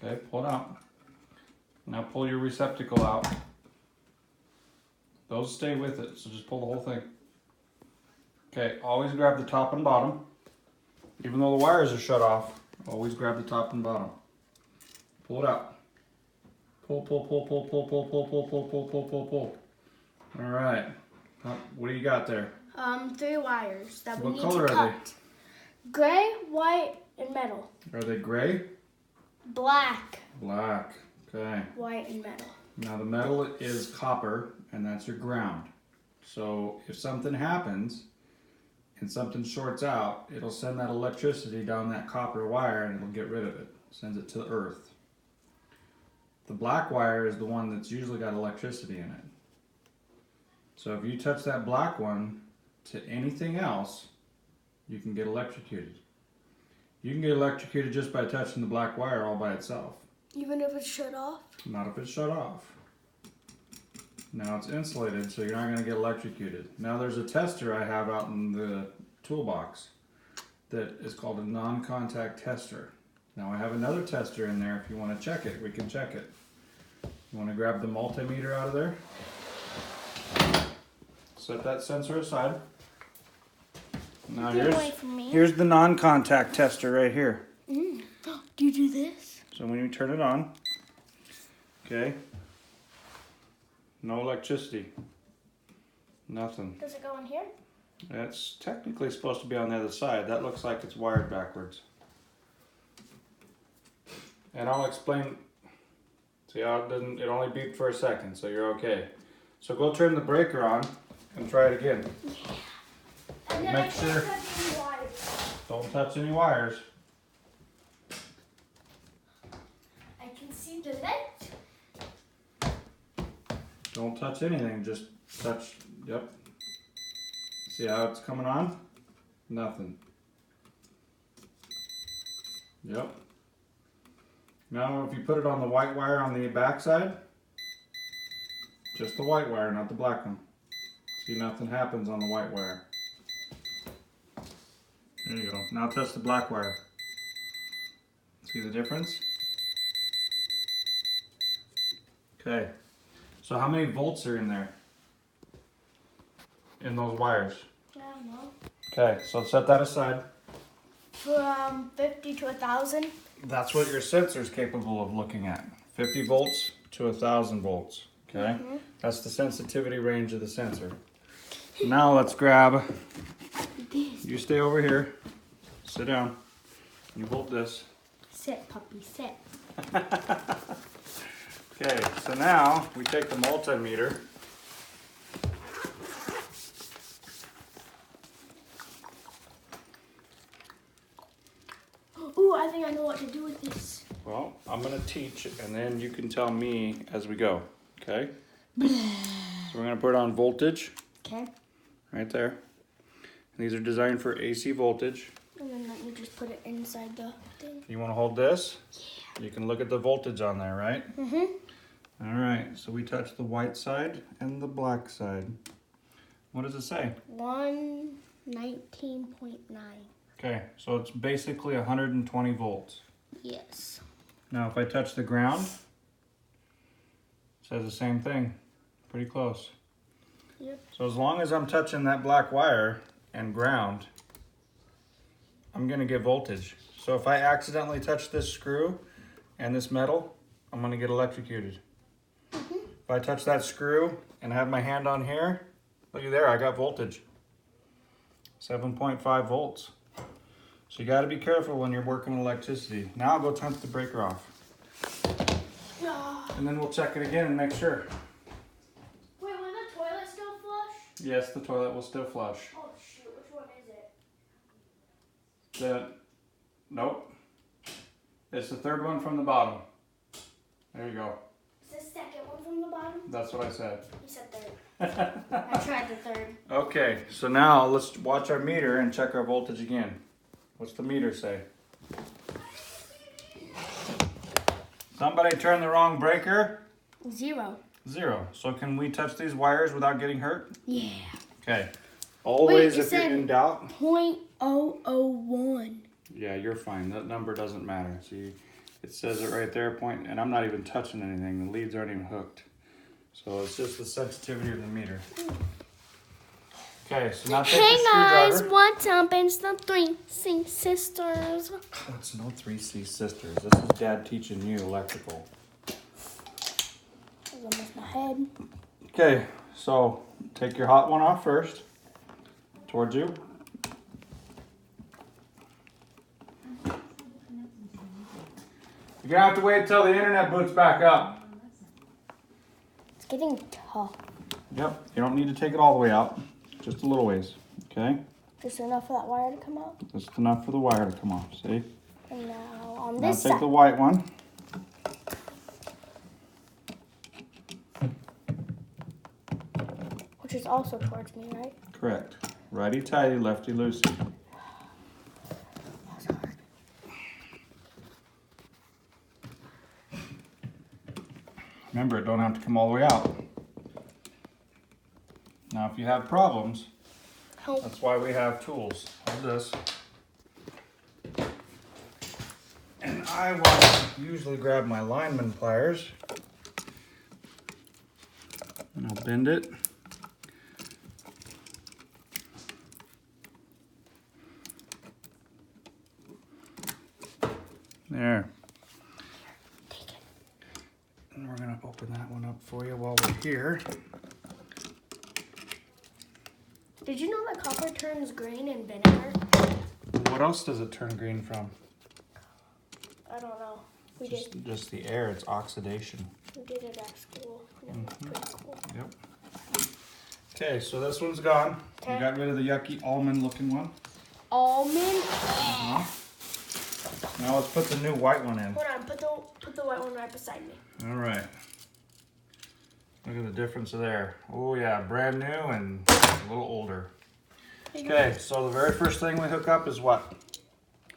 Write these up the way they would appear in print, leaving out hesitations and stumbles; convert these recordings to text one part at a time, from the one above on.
Okay, pull it out. Now pull your receptacle out. Those stay with it, so just pull the whole thing. Okay, always grab the top and bottom. Even though the wires are shut off, always grab the top and bottom. Pull it out. Pull, pull, pull, pull, pull, pull, pull, pull, pull, pull, pull, pull, pull. All right. What do you got there? 3 wires that we What need color to are cut. Gray, white, and metal. Are they gray? Black, Black. Okay. white, and metal. Now the metal is copper, and that's your ground. So if something happens and something shorts out, it'll send that electricity down that copper wire and it'll get rid of it. Sends it to the earth. The black wire is the one that's usually got electricity in it. So if you touch that black one to anything else, you can get electrocuted. You can get electrocuted just by touching the black wire all by itself. Even if it's shut off? Not if it's shut off. Now it's insulated, so you're not going to get electrocuted. Now there's a tester I have out in the toolbox that is called a non-contact tester. Now I have another tester in there if you want to check it. We can check it. You want to grab the multimeter out of there. Set that sensor aside. Now here's the non-contact tester right here. Do you do this? So when you turn it on, okay, no electricity, nothing. Does it go in here? It's technically supposed to be on the other side. That looks like it's wired backwards. And I'll explain. See how it only beeped for a second, so you're okay. So go turn the breaker on and try it again. Yeah. And then Make sure. Don't touch any wires. I can see the light. Don't touch anything, just touch, yep. See how it's coming on? Nothing. Yep. Now if you put it on the white wire on the back side, just the white wire, not the black one. See, nothing happens on the white wire. There you go. Now touch the black wire. See the difference? Okay. So how many volts are in there? In those wires? I don't know. Okay, so set that aside. From 50 to 1,000. That's what your sensor is capable of looking at. 50 volts to 1,000 volts. Okay? That's the sensitivity range of the sensor. Now let's grab, you stay over here, sit down, you hold this. Sit, puppy, sit. Okay, so now we take the multimeter. Ooh, I think I know what to do with this. Well, I'm going to teach and then you can tell me as we go, okay? So we're going to put on voltage. Okay. Right there. And these are designed for AC voltage. And then let me just put it inside the thing. You want to hold this? Yeah. You can look at the voltage on there, right? Mm-hmm. All right, so we touch the white side and the black side. What does it say? 119.9. Okay, so it's basically 120 volts. Yes. Now if I touch the ground, it says the same thing. Pretty close. Yep. So as long as I'm touching that black wire and ground, I'm gonna get voltage. So if I accidentally touch this screw and this metal, I'm gonna get electrocuted. If I touch that screw and have my hand on here, look at there, I got voltage. 7.5 volts. So you gotta be careful when you're working with electricity. Now I'll go turn the breaker off. And then we'll check it again and make sure. Wait, will the toilet still flush? Yes, the toilet will still flush. Oh shoot, which one is it? Nope. It's the third one from the bottom. There you go. It's the second one from the bottom? That's what I said. You said third. I tried the third. Okay, so now let's watch our meter and check our voltage again. What's the meter say? Somebody turned the wrong breaker? 0. 0. So can we touch these wires without getting hurt? Yeah. Okay. Always, Wait, if you're in doubt. 0.001. Yeah, you're fine. That number doesn't matter. See, It says it right there, point, and I'm not even touching anything. The leads aren't even hooked. So it's just the sensitivity of the meter. Okay, so now take Hey the guys, screwdriver. what's up? It's the 3C sisters. Oh, it's no 3C sisters. This is Dad teaching you electrical. I almost my head. Okay, so take your hot one off first. Towards you. You're gonna have to wait until the internet boots back up. It's getting tough. Yep, you don't need to take it all the way out. Just a little ways, okay? Just enough for that wire to come out. Just enough for the wire to come off, see? And now on Now this take side. the white one. Which is also towards me, right? Correct. Righty tighty, lefty loosey. That's hard. Remember, it don't have to come all the way out. Now, if you have problems, Help. that's why we have tools like this. And I will usually grab my lineman pliers and I'll bend it. There. Take it. And we're gonna open that one up for you while we're here. Did you know that copper turns green in vinegar? What else does it turn green from? I don't know. We did. Just the air, it's oxidation. We did it at school. It was pretty cool. Yep. Okay, so this one's gone. We Okay. got rid of the yucky almond looking one. Almond. Now let's put the new white one in. Hold on. Put the white one right beside me. All right. Look at the difference there. Oh yeah, brand new and a little older. Okay, so the very first thing we hook up is what?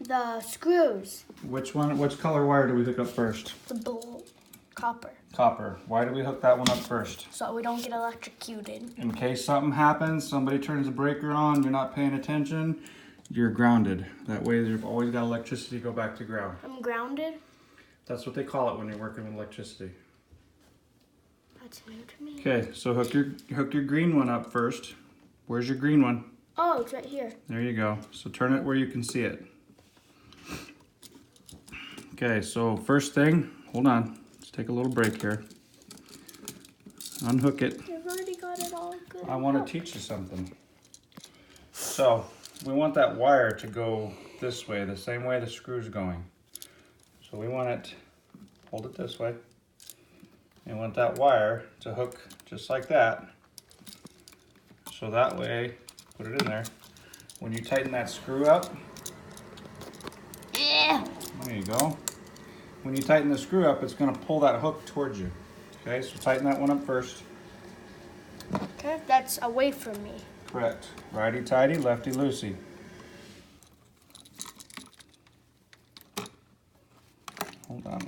The screws. Which one? Which color wire do we hook up first? The blue copper. Copper. Why do we hook that one up first? So we don't get electrocuted. In case something happens, somebody turns the breaker on, you're not paying attention, you're grounded. That way you've always got electricity go back to ground. I'm grounded. That's what they call it when you're working with electricity. That's new to me. Okay, so hook your green one up first. Where's your green one? Oh, it's right here. There you go. So turn it where you can see it. Okay, so first thing, hold on. Let's take a little break here. Unhook it. I've already got it all good. I want to teach you something. So we want that wire to go this way, the same way the screw's going. So we want it, hold it this way. And we want that wire to hook just like that. So that way, put it in there. When you tighten that screw up, Yeah. there you go. When you tighten the screw up, it's going to pull that hook towards you. Okay, so tighten that one up first. Okay, that's away from me. Correct. Righty tighty, lefty loosey. Hold on.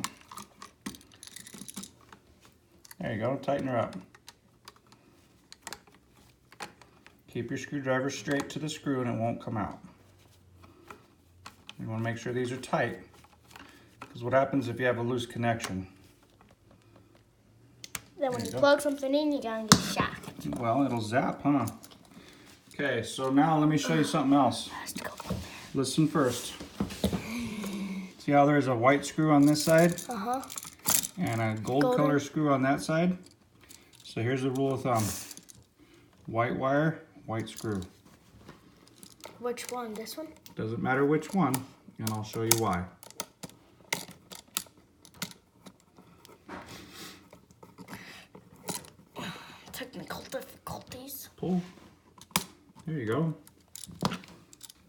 There you go, tighten her up. Keep your screwdriver straight to the screw and it won't come out. You want to make sure these are tight, because what happens if you have a loose connection? Then when There you you go. plug something in, you're gonna get shocked. Well, it'll zap, huh? Okay, so now let me show you something else. Has to go. Listen first. See how there's a white screw on this side Uh-huh. and a gold Golden. color screw on that side? So here's the rule of thumb. White wire, white screw. Which one? This one? Doesn't matter which one, and I'll show you why. Technical difficulties. Pull. There you go.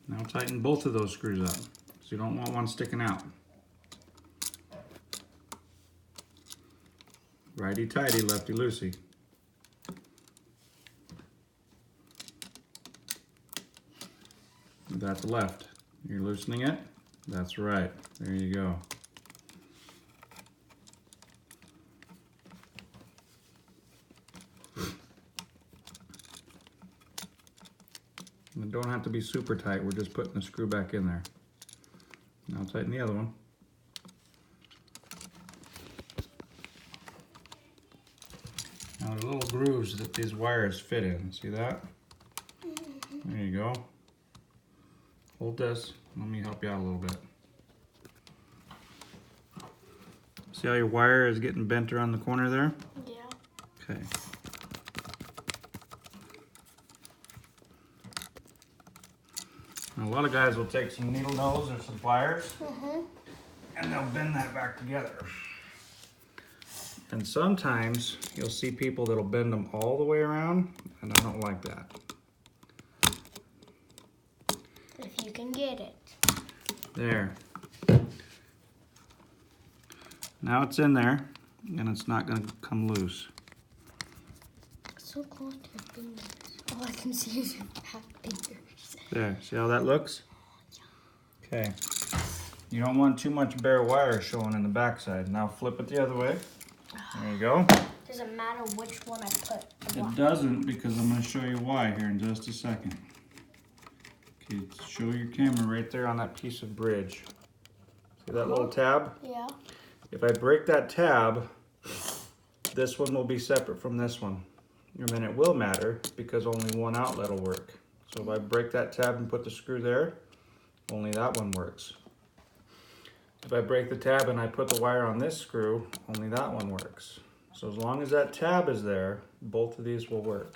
Now tighten both of those screws up, so you don't want one sticking out. Righty tighty, lefty loosey. That's left. You're loosening it? That's right. There you go. And it don't have to be super tight. We're just putting the screw back in there. Now tighten the other one. Now there's little grooves that these wires fit in. See that? There you go. Hold this. Let me help you out a little bit. See how your wire is getting bent around the corner there? Yeah. Okay. Now, a lot of guys will take some needle nose or some pliers and they'll bend that back together. And sometimes you'll see people that'll bend them all the way around, and I don't like that. If you can get it. There. Now it's in there, and it's not going to come loose. So close to your fingers. All I can see is your back fingers. There, see how that looks? Okay. You don't want too much bare wire showing in the backside. Now flip it the other way. There you go. Does it matter which one I put? It doesn't, because I'm going to show you why here in just a second. Okay, show your camera right there on that piece of bridge. See that little tab? Yeah. If I break that tab, this one will be separate from this one. And then it will matter because only one outlet will work. So if I break that tab and put the screw there, only that one works. If I break the tab and I put the wire on this screw, only that one works. So as long as that tab is there, both of these will work.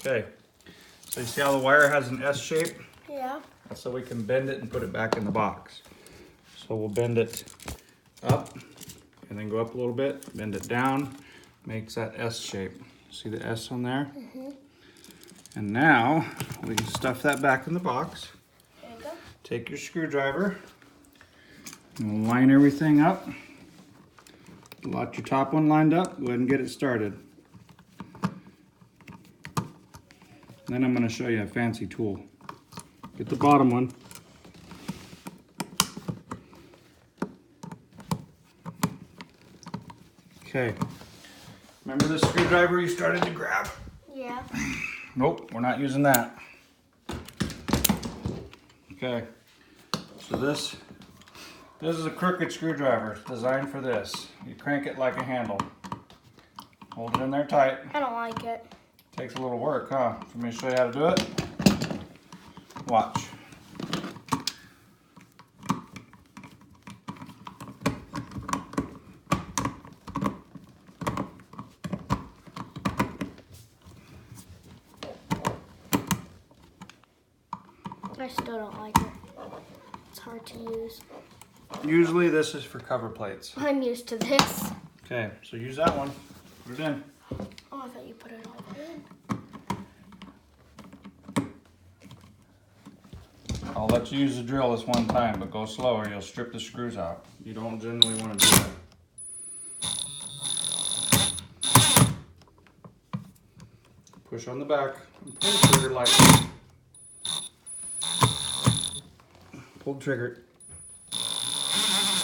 Okay, so you see how the wire has an S shape? Yeah. That's so we can bend it and put it back in the box. So we'll bend it up and then go up a little bit, bend it down, makes that S shape. See the S on there? And now we can stuff that back in the box. There you go. Take your screwdriver and line everything up. Got your top one lined up, go ahead and get it started. Then I'm going to show you a fancy tool. Get the bottom one. Okay. Remember the screwdriver you started to grab? Yeah. Nope, we're not using that. Okay. So this is a crooked screwdriver. It's designed for this. You crank it like a handle. Hold it in there tight. I don't like it. Takes a little work, huh? For me to show you how to do it? Watch. I still don't like it. It's hard to use. Usually this is for cover plates. I'm used to this. Okay, so use that one. Put it in. Oh, I thought you put it all in. I'll let you use the drill this one time, but go slower. You'll strip the screws out. You don't generally want to do that. Push on the back and pull the trigger lightly. Pull the trigger.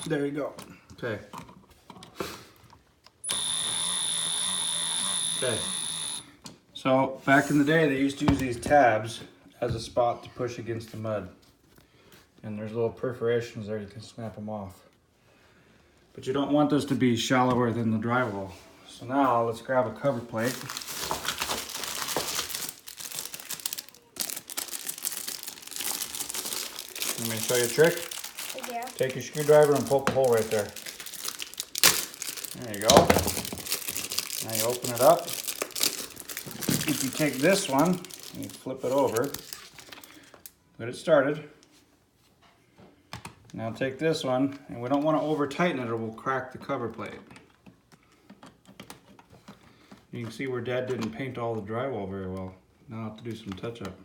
There you go. Okay. Okay. So back in the day, they used to use these tabs as a spot to push against the mud. And there's little perforations there, you can snap them off. But you don't want this to be shallower than the drywall. So now let's grab a cover plate. Let me show you a trick. Yeah. Take your screwdriver and poke a hole right there. There you go. Now you open it up. If you take this one and you flip it over, get it started. Now take this one, and we don't want to over tighten it or we'll crack the cover plate. You can see where Dad didn't paint all the drywall very well. Now I'll have to do some touch up.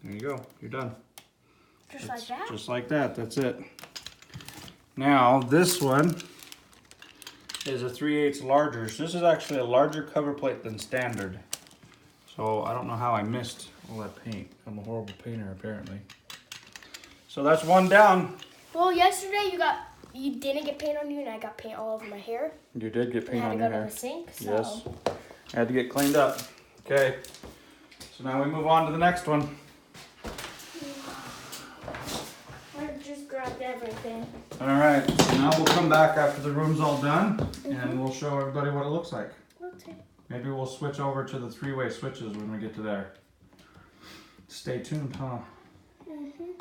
There you go, you're done. Just like that? Just like that, that's it. Now this one is a 3/8 larger. So this is actually a larger cover plate than standard. So I don't know how I missed all that paint. I'm a horrible painter apparently. So that's one down. Well, yesterday you didn't get paint on you, and I got paint all over my hair. You did get paint I had on to your go hair. to the sink. So. Yes. I had to get cleaned up. Okay. So now we move on to the next one. Okay. Alright, so now we'll come back after the room's all done and we'll show everybody what it looks like. Okay. Maybe we'll switch over to the three-way switches when we get to there. Stay tuned, huh? Mhm.